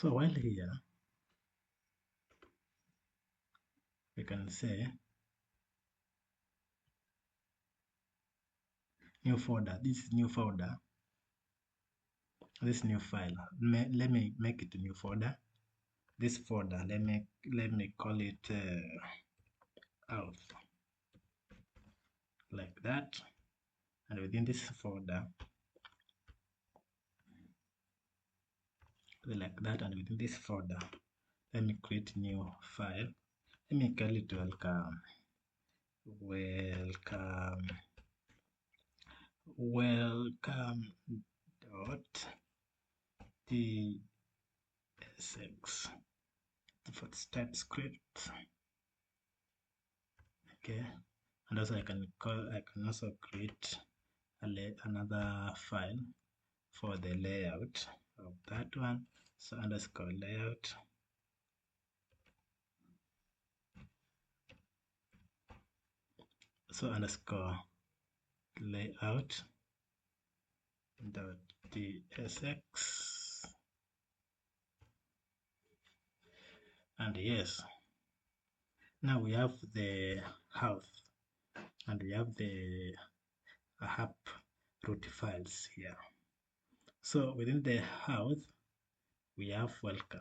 So while here, we can say new folder. This is new folder. This new file. Let me make it a new folder. This folder. Let me call it out like that. And within this folder, like that, and within this folder, let me create new file. Let me call it welcome dot tsx for TypeScript. Okay, and also I can also create another file for the layout of that one. So underscore layout. So underscore layout dot tsx, and yes, now we have the house and we have the app root files here. So within the house we have welcome.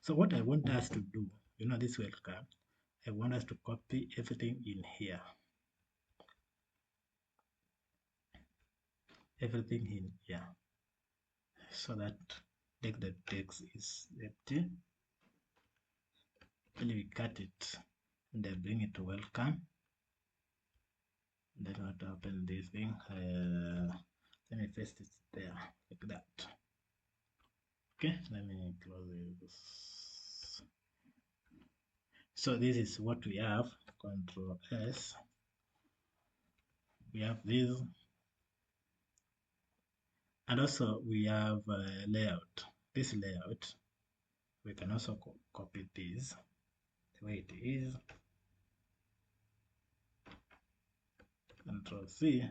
So what I want us to do, this welcome, I want us to copy everything in here. Everything in here, so that the text is empty. Then we cut it and I bring it to welcome. Then what happen this thing? Let me paste it there like that. Okay, let me close this. So this is what we have. Control S. We have this, and also we have layout. This layout, we can also copy this the way it is. Control C,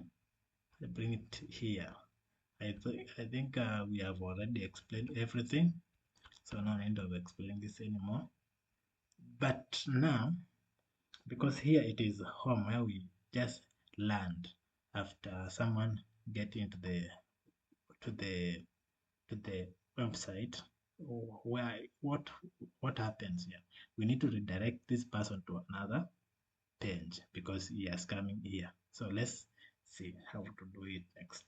I bring it here. I think we have already explained everything, so no need of explaining this anymore. But now, because here it is home where we just land after someone getting to the website, where what happens here? We need to redirect this person to another page because he is coming here. So let's see how to do it next.